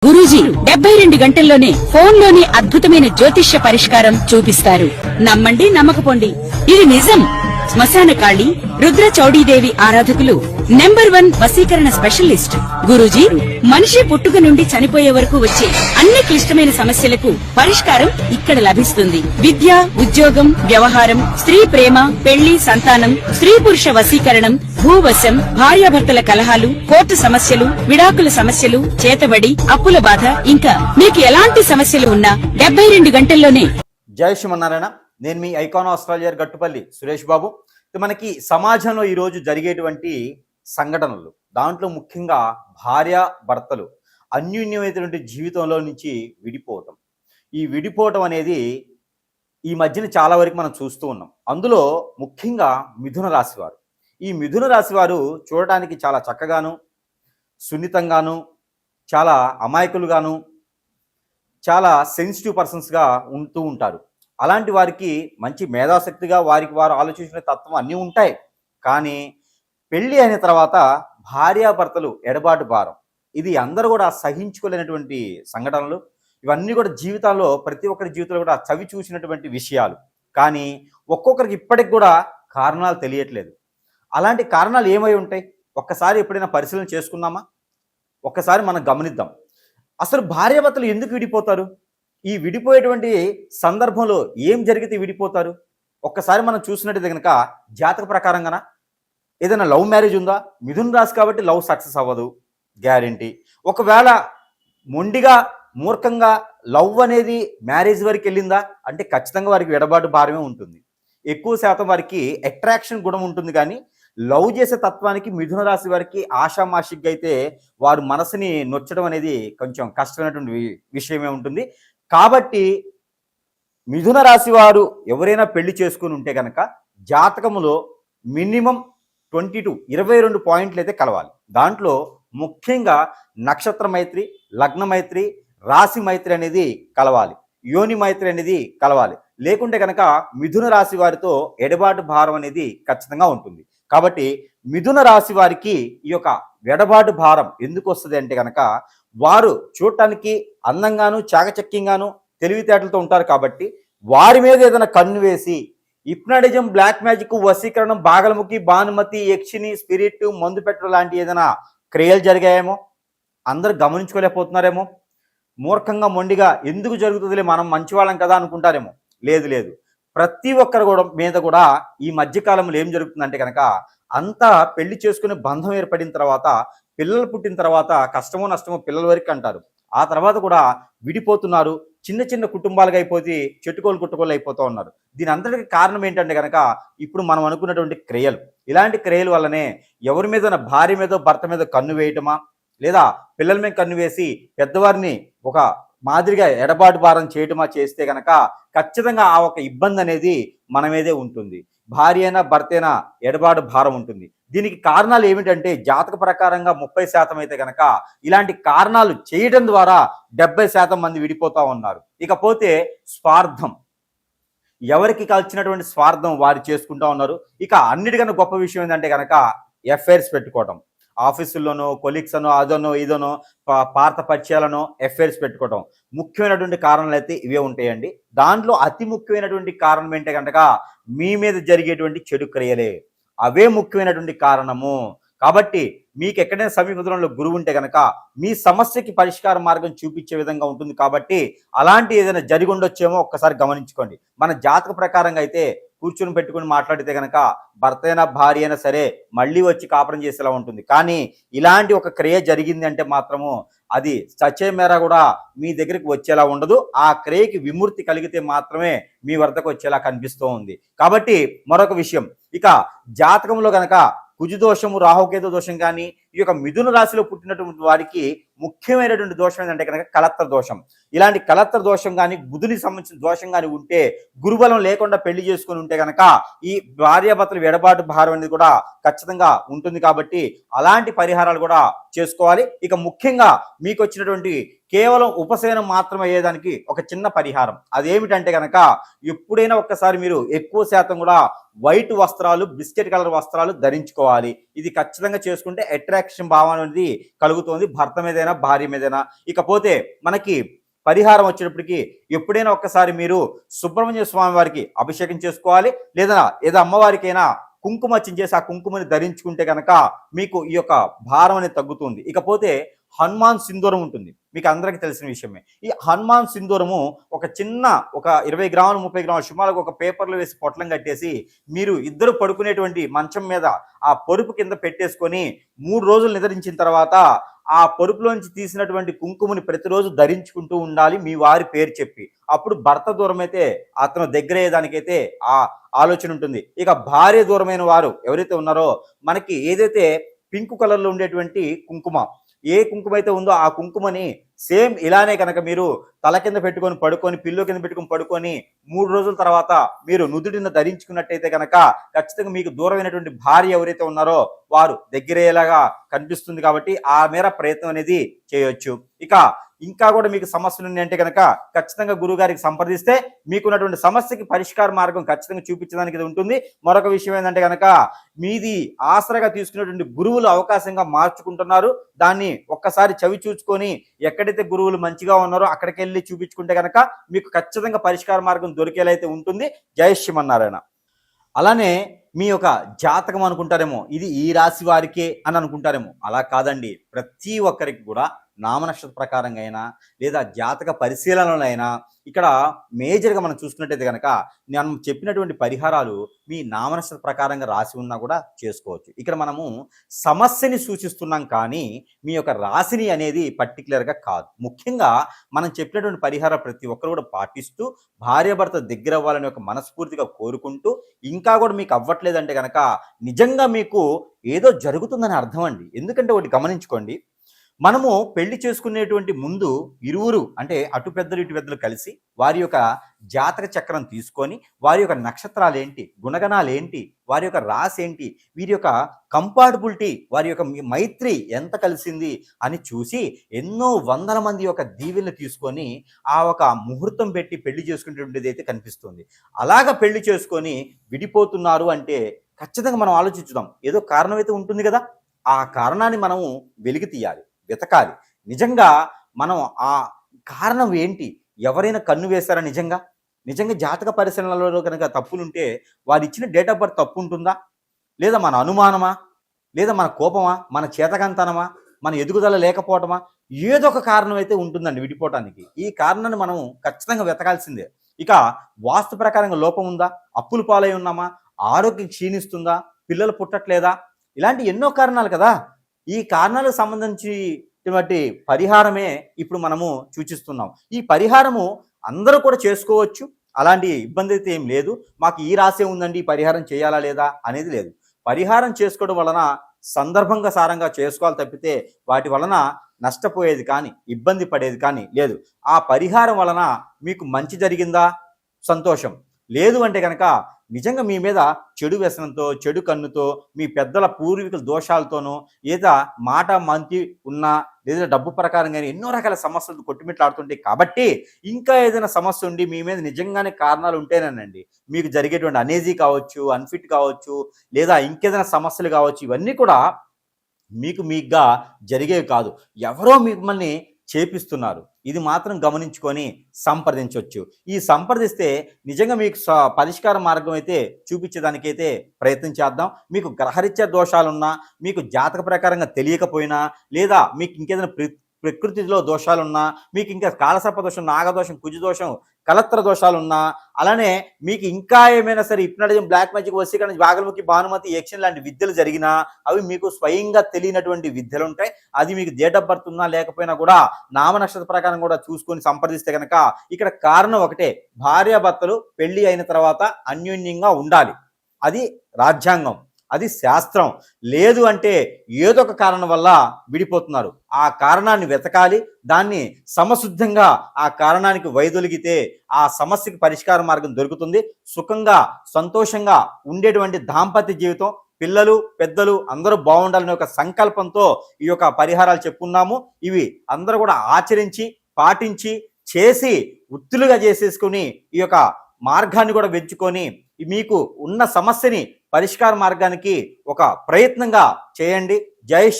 గురూజీ 72 గంటల్లోనే ఫోన్లోని అద్భుతమైన జ్యోతిష్య పరిష్కారం చూపిస్తారు. నమ్మండి, నమ్మకపోండి, ఇది నిజం. శ్మశాన కాళి రుద్ర చౌడీదేవి ఆరాధకులు నంబర్ 1 వశీకరణ స్పెషలిస్ట్ గురూజీ. మనిషి పుట్టుక నుండి చనిపోయే వరకు వచ్చే అన్ని క్లిష్టమైన సమస్యలకు పరిష్కారం ఇక్కడ లభిస్తుంది. విద్య, ఉద్యోగం, వ్యవహారం, స్త్రీ ప్రేమ, పెళ్లి, సంతానం, స్త్రీ పురుష వశీకరణం, భూవశం, భార్యాభర్తల కలహాలు, కోర్టు సమస్యలు, విడాకుల సమస్యలు, చేతబడి, అప్పుల బాధ, ఇంకా మీకు ఎలాంటి సమస్యలు ఉన్నా 72 గంటల్లోనే. జై శ్రీమన్నారాయణ. నేను మీ ఐకాన్ ఆస్ట్రాలజర్ గట్టుపల్లి సురేష్ బాబు. మనకి సమాజంలో ఈరోజు జరిగేటువంటి సంఘటనలు, దాంట్లో ముఖ్యంగా భార్య భర్తలు అన్యోన్యమైనటువంటి జీవితంలో నుంచి విడిపోవటం. ఈ విడిపోవటం అనేది ఈ మధ్యన చాలా వరకు మనం చూస్తూ ఉన్నాం. అందులో ముఖ్యంగా మిథున రాశి వారు. ఈ మిథున రాశి వారు చూడటానికి చాలా చక్కగాను, సున్నితంగాను, చాలా అమాయకులుగాను, చాలా సెన్సిటివ్ పర్సన్స్గా ఉంటూ ఉంటారు. అలాంటి వారికి మంచి మేధాశక్తిగా వారికి వారు ఆలోచించిన తత్వం అన్నీ ఉంటాయి. కానీ పెళ్ళి అయిన తర్వాత భార్యాభర్తలు ఎడబాటు భారం, ఇది అందరూ కూడా సహించుకోలేనటువంటి సంఘటనలు. ఇవన్నీ కూడా జీవితాల్లో ప్రతి ఒక్కరి జీవితంలో కూడా చవి చూసినటువంటి విషయాలు. కానీ ఒక్కొక్కరికి ఇప్పటికి కూడా కారణాలు తెలియట్లేదు. అలాంటి కారణాలు ఏమై ఉంటాయి? ఒక్కసారి ఎప్పుడైనా పరిశీలన చేసుకుందామా? ఒక్కసారి మనం గమనిద్దాం. అసలు భార్యాభర్తలు ఎందుకు విడిపోతారు? ఈ విడిపోయేటువంటి సందర్భంలో ఏం జరిగితే విడిపోతారు? ఒక్కసారి మనం చూసినట్టయితే కనుక జాతక ప్రకారంగాన ఏదైనా లవ్ మ్యారేజ్ ఉందా? మిథున రాశి కాబట్టి లవ్ సక్సెస్ అవ్వదు, గ్యారెంటీ. ఒకవేళ మొండిగా మూర్ఖంగా లవ్ అనేది మ్యారేజ్ వరకు వెళ్ళిందా అంటే ఖచ్చితంగా వారికి ఎడబాటు భారమే ఉంటుంది. ఎక్కువ శాతం వారికి అట్రాక్షన్ గుణం ఉంటుంది. కానీ లవ్ చేసే తత్వానికి మిథున రాశి వారికి ఆషామాషిగా అయితే వారు మనసుని నొచ్చడం అనేది కొంచెం కష్టమైనటువంటి విషయమే ఉంటుంది. కాబట్టి మిథున రాశి వారు ఎవరైనా పెళ్లి చేసుకుని ఉంటే కనుక జాతకములో మినిమం 22 పాయింట్లు అయితే కలవాలి. దాంట్లో ముఖ్యంగా నక్షత్ర మైత్రి, లగ్న మైత్రి, రాశి మైత్రి అనేది కలవాలి, యోని మైత్రి అనేది కలవాలి. లేకుంటే కనుక మిథున రాశి వారితో ఎడబాటు భారం అనేది ఖచ్చితంగా ఉంటుంది. కాబట్టి మిథున రాశి వారికి ఈ యొక్క ఎడబాటు భారం ఎందుకు వస్తుంది అంటే కనుక వారు చూడటానికి అందంగాను, చాకచక్యంగాను, తెలివితేటలతో ఉంటారు. కాబట్టి వారి మీద ఏదైనా కన్ను వేసి హిప్నాటిజం, బ్లాక్ మ్యాజిక్, వశీకరణం, బాగలముఖి, భానుమతి, యక్షిని, స్పిరిట్, మందు పెట్టడం లాంటి ఏదైనా క్రియలు జరిగాయేమో అందరూ గమనించుకోలేకపోతున్నారేమో. మూర్ఖంగా మొండిగా ఎందుకు జరుగుతుందిలే, మనం మంచివాళ్ళం కదా అనుకుంటారేమో. లేదు లేదు, ప్రతి ఒక్కరు కూడా మీద కూడా ఈ మధ్యకాలంలో ఏం జరుగుతుందంటే కనుక అంతా పెళ్లి చేసుకునే బంధం ఏర్పడిన తర్వాత, పిల్లలు పుట్టిన తర్వాత కష్టమో నష్టమో పిల్లల వరకు అంటారు. ఆ తర్వాత కూడా విడిపోతున్నారు. చిన్న చిన్న కుటుంబాలుగా అయిపోతే చెట్టుకోలు కుట్టుకోలు అయిపోతూ ఉన్నారు. దీని అంతటికి కారణం ఏంటంటే కనుక ఇప్పుడు మనం అనుకున్నటువంటి క్రియలు. ఇలాంటి క్రియల వల్లనే ఎవరి మీద, భార్య మీద, భర్త మీద కన్ను వేయటమా, లేదా పిల్లల మీద కన్ను వేసి పెద్దవారిని ఒక మాదిరిగా ఎడబాటు భారం చేయటమా చేస్తే కనుక ఖచ్చితంగా ఆ ఒక ఇబ్బంది అనేది మన మీదే ఉంటుంది. భార్య అయినా భర్త అయినా ఎడబాటు భారం ఉంటుంది. దీనికి కారణాలు ఏమిటంటే జాతక ప్రకారంగా 30% అయితే కనుక ఇలాంటి కారణాలు చేయడం ద్వారా 70% మంది విడిపోతూ ఉన్నారు. ఇకపోతే స్వార్థం, ఎవరికి కలిసినటువంటి స్వార్థం వారు చేసుకుంటూ ఉన్నారు. ఇక అన్నిటికన్నా గొప్ప విషయం ఏంటంటే కనుక ఎఫ్ఐఆర్స్ పెట్టుకోవటం. ఆఫీసుల్లోనో, కొలీగ్స్ అనో, అదనో ఇదనో, పాత పరిచయాలనో ఎఫ్ఐఆర్స్ పెట్టుకోవటం. ముఖ్యమైనటువంటి కారణాలు అయితే ఇవే ఉంటాయండి. దాంట్లో అతి ముఖ్యమైనటువంటి కారణం ఏంటంటే కనుక మీ మీద జరిగేటువంటి చెడు క్రియలే, అవే ముఖ్యమైనటువంటి కారణము. కాబట్టి మీకు ఎక్కడైనా సమీపంలో గురువు ఉంటే కనుక మీ సమస్యకి పరిష్కార మార్గం చూపించే విధంగా ఉంటుంది. కాబట్టి అలాంటి ఏదైనా జరిగి ఉండొచ్చేమో ఒక్కసారి గమనించుకోండి. మన జాతక ప్రకారంగా అయితే కూర్చుని పెట్టుకుని మాట్లాడితే కనుక భర్త అయినా భార్య అయినా సరే మళ్ళీ వచ్చి కాపురం చేసేలా ఉంటుంది. కానీ ఇలాంటి ఒక క్రియ జరిగింది అంటే మాత్రము అది చచ్చే మేర కూడా మీ దగ్గరికి వచ్చేలా ఉండదు. ఆ క్రియకి విముక్తి కలిగితే మాత్రమే మీ వద్దకు వచ్చేలా కనిపిస్తూ ఉంది. కాబట్టి మరొక విషయం, ఇక జాతకంలో కనుక కుజదోషము, రాహుకేతు దోషం కానీ ఈ యొక్క మిథున రాశిలో పుట్టినటువంటి వారికి ముఖ్యమైనటువంటి దోషం ఏంటంటే కనుక కలత్ర దోషం. ఇలాంటి కలత్ర దోషం కానీ, బుధునికి సంబంధించిన దోషం కానీ ఉంటే, గురుబలం లేకుండా పెళ్లి చేసుకుని ఉంటే కనుక ఈ భార్యాభర్తలు ఎడబాటు భారం అనేది కూడా ఖచ్చితంగా ఉంటుంది. కాబట్టి అలాంటి పరిహారాలు కూడా చేసుకోవాలి. ఇక ముఖ్యంగా మీకు వచ్చినటువంటి కేవలం ఉపశమనం మాత్రమే అయ్యేదానికి ఒక చిన్న పరిహారం, అదేమిటంటే కనుక ఎప్పుడైనా ఒక్కసారి మీరు ఎక్కువ శాతం కూడా వైట్ వస్త్రాలు, బిస్కెట్ కలర్ వస్త్రాలు ధరించుకోవాలి. ఇది ఖచ్చితంగా చేసుకుంటే అట్రాక్షన్ భావం అనేది కలుగుతుంది భర్త మీదైనా భార్య మీదైనా. ఇకపోతే మనకి పరిహారం వచ్చేటప్పటికి ఎప్పుడైనా ఒక్కసారి మీరు సుబ్రహ్మణ్య స్వామి వారికి అభిషేకం చేసుకోవాలి, లేదా ఏదో అమ్మవారికైనా కుంకుమర్చన చేసి ఆ కుంకుమని ధరించుకుంటే కనుక మీకు ఈ యొక్క భారం అనేది తగ్గుతుంది. ఇకపోతే హనుమాన్ సింధూరం ఉంటుంది, మీకు అందరికీ తెలిసిన విషయమే. ఈ హనుమాన్ సింధూరము ఒక 20 గ్రాములు 30 గ్రాముల సుమారుగా ఒక పేపర్లో వేసి పొట్లం కట్టేసి మీరు ఇద్దరు పడుకునేటువంటి మంచం మీద ఆ పొరుపు కింద పెట్టేసుకొని 3 రోజులు నిద్రించిన తర్వాత ఆ పొరుపులోంచి తీసినటువంటి కుంకుమని ప్రతిరోజు ధరించుకుంటూ ఉండాలి మీ వారి పేరు చెప్పి. అప్పుడు భర్త దూరం అయితే అతను దగ్గరయ్యేదానికైతే ఆ ఆలోచన ఉంటుంది. ఇక భార్య దూరమైన వారు ఎవరైతే ఉన్నారో మనకి ఏదైతే పింక్ కలర్లో ఉండేటువంటి కుంకుమ, ఏ కుంకుమ అయితే ఉందో ఆ కుంకుమని సేమ్ ఇలానే కనుక మీరు తల కింద పెట్టుకొని పడుకొని పిల్లో కింద పెట్టుకొని పడుకొని 3 రోజుల తర్వాత మీరు నుదుటిన ధరించుకున్నట్టయితే కనుక ఖచ్చితంగా మీకు దూరమైనటువంటి భార్య ఎవరైతే ఉన్నారో వారు దగ్గరయ్యేలాగా కనిపిస్తుంది. కాబట్టి ఆ మేర ప్రయత్నం అనేది చేయొచ్చు. ఇక ఇంకా కూడా మీకు సమస్యలు ఉన్నాయంటే కనుక ఖచ్చితంగా గురువుగారికి సంప్రదిస్తే మీకున్నటువంటి సమస్యకి పరిష్కార మార్గం ఖచ్చితంగా చూపించడానికి ఇది ఉంటుంది. మరొక విషయం ఏంటంటే కనుక మీది ఆసరాగా తీసుకునేటువంటి గురువులు అవకాశంగా మార్చుకుంటున్నారు. దాన్ని ఒక్కసారి చవి చూసుకొని ఎక్కడైతే గురువులు మంచిగా ఉన్నారో అక్కడికి వెళ్ళి చూపించుకుంటే కనుక మీకు ఖచ్చితంగా పరిష్కార మార్గం దొరికేలా అయితే ఉంటుంది. జై శ్రీమన్నారాయణ. అలానే మీ యొక్క జాతకం అనుకుంటారేమో ఇది ఈ రాశి వారికే అని అనుకుంటారేమో, అలా కాదండి. ప్రతి ఒక్కరికి కూడా నామనక్షత్ర ప్రకారంగా అయినా లేదా జాతక పరిశీలనలో అయినా ఇక్కడ మేజర్గా మనం చూసుకున్నట్టయితే కనుక నేను చెప్పినటువంటి పరిహారాలు మీ నామనక్షత్ర ప్రకారంగా రాసి ఉన్నా కూడా చేసుకోవచ్చు. ఇక్కడ మనము సమస్యని సూచిస్తున్నాం కానీ మీ యొక్క రాశిని అనేది పర్టికులర్గా కాదు. ముఖ్యంగా మనం చెప్పినటువంటి పరిహారం ప్రతి ఒక్కరు కూడా పాటిస్తూ భార్యాభర్త దగ్గర అవ్వాలని ఒక మనస్ఫూర్తిగా కోరుకుంటూ ఇంకా కూడా మీకు అవ్వట్లేదంటే కనుక నిజంగా మీకు ఏదో జరుగుతుందని అర్థం అండి. ఎందుకంటే ఒకటి గమనించుకోండి, మనము పెళ్లి చేసుకునేటువంటి ముందు ఇరువురు అంటే అటు పెద్దలు ఇటు పెద్దలు కలిసి వారి యొక్క జాతక చక్రం తీసుకొని వారి యొక్క నక్షత్రాలు ఏంటి, గుణగణాలు ఏంటి, వారి యొక్క రాశి ఏంటి, వీరి యొక్క కంపాటబిలిటీ, వారి యొక్క మైత్రి ఎంత కలిసింది అని చూసి ఎన్నో వందల మంది యొక్క దీవెనలు తీసుకొని ఆ ఒక ముహూర్తం పెట్టి పెళ్లి చేసుకునేటువంటిది అయితే కనిపిస్తుంది. అలాగ పెళ్లి చేసుకొని విడిపోతున్నారు అంటే ఖచ్చితంగా మనం ఆలోచించుదాం, ఏదో కారణం అయితే ఉంటుంది కదా. ఆ కారణాన్ని మనము వెలికి తీయాలి, వెతకాలి. నిజంగా మనం ఆ కారణం ఏంటి, ఎవరైనా కన్ను వేశారా, నిజంగా జాతక పరిశీలనలో కనుక తప్పులుంటే వారు ఇచ్చిన డేట్ ఆఫ్ బర్త్ తప్పు ఉంటుందా, లేదా మన అనుమానమా, లేదా మన కోపమా, మన చేతకంతనమా, మన ఎదుగుదల లేకపోవటమా, ఏదో ఒక కారణం అయితే ఉంటుందండి విడిపోవటానికి. ఈ కారణాన్ని మనం ఖచ్చితంగా వెతకాల్సిందే. ఇక వాస్తు ప్రకారంగా లోపం ఉందా, అప్పులు పాలై ఉన్నామా, ఆరోగ్యం క్షీణిస్తుందా, పిల్లలు పుట్టట్లేదా, ఇలాంటి ఎన్నో కారణాలు కదా. ఈ కారణాలకు సంబంధించినటువంటి పరిహారమే ఇప్పుడు మనము సూచిస్తున్నాం. ఈ పరిహారము అందరూ కూడా చేసుకోవచ్చు, అలాంటి ఇబ్బంది అయితే ఏం లేదు. మాకు ఈ రాశి ఉందండి ఈ పరిహారం చేయాలా లేదా అనేది లేదు. పరిహారం చేసుకోవడం వలన సందర్భంగా సారంగా చేసుకోవాలి తప్పితే వాటి వలన నష్టపోయేది కానీ ఇబ్బంది పడేది కానీ లేదు. ఆ పరిహారం వలన మీకు మంచి జరిగిందా సంతోషం, లేదు అంటే కనుక నిజంగా మీ మీద చెడు వ్యసనంతో, చెడు కన్నుతో, మీ పెద్దల పూర్వీకుల దోషాలతోనో, లేదా మాట మంచి ఉన్నా లేదా డబ్బు ప్రకారంగా ఎన్నో రకాల సమస్యలు కొట్టుమిట్లాడుతుంటాయి. కాబట్టి ఇంకా ఏదైనా సమస్య ఉండి మీ మీద నిజంగానే కారణాలు ఉంటేనేనండి మీకు జరిగేటువంటి అనేజీ కావచ్చు, అన్ఫిట్ కావచ్చు, లేదా ఇంకేదైనా సమస్యలు కావచ్చు, ఇవన్నీ కూడా మీకుగా జరిగేవి కాదు, ఎవరో మిమ్మల్ని చేపిస్తున్నారు. ఇది మాత్రం గమనించుకొని సంప్రదించవచ్చు. ఈ సంప్రదిస్తే నిజంగా మీకు పరిష్కార మార్గం అయితే చూపించేదానికైతే ప్రయత్నం చేద్దాం. మీకు గ్రహరీత్యా దోషాలున్నా, మీకు జాతక ప్రకారంగా తెలియకపోయినా, లేదా మీకు ఇంకేదైనా ప్రకృతిలో దోషాలున్నా, మీకు ఇంకా కాలసర్ప దోషం, నాగదోషం, కుజదోషం, కలత్ర దోషాలున్నా, అలానే మీకు ఇంకా ఏమైనా సరే హిప్నటిజం, బ్లాక్ మ్యాజిక్, వశీకరణ, వాగల్ముఖి, భానుమతి, యక్షిణి లాంటి విద్యలు జరిగినా అవి మీకు స్వయంగా తెలియనటువంటి విద్యలు ఉంటాయి. అది మీకు డేట్ ఆఫ్ బర్త్ ఉన్నా లేకపోయినా కూడా నామ నక్షత్ర ప్రకారం కూడా చూసుకొని సంప్రదిస్తే కనుక ఇక్కడ కారణం ఒకటే, భార్యాభర్తలు పెళ్లి అయిన తర్వాత అన్యోన్యంగా ఉండాలి. అది రాజ్యాంగం, అది శాస్త్రం. లేదు అంటే ఏదో ఒక కారణం వల్ల విడిపోతున్నారు. ఆ కారణాన్ని వెతకాలి, దాన్ని సమశుద్ధంగా ఆ కారణానికి వైదొలిగితే ఆ సమస్యకి పరిష్కార మార్గం దొరుకుతుంది. సుఖంగా సంతోషంగా ఉండేటువంటి దాంపత్య జీవితం, పిల్లలు పెద్దలు అందరూ బాగుండాలనే ఒక సంకల్పంతో ఈ యొక్క పరిహారాలు చెప్పుకున్నాము. ఇవి అందరూ కూడా ఆచరించి పాటించి చేసి వృత్తులుగా చేసేసుకుని ఈ యొక్క మార్గాన్ని కూడా వెంచుకొని మీకు ఉన్న సమస్యని పరిష్కార మార్గానికి ఒక ప్రయత్నంగా చేయండి. జై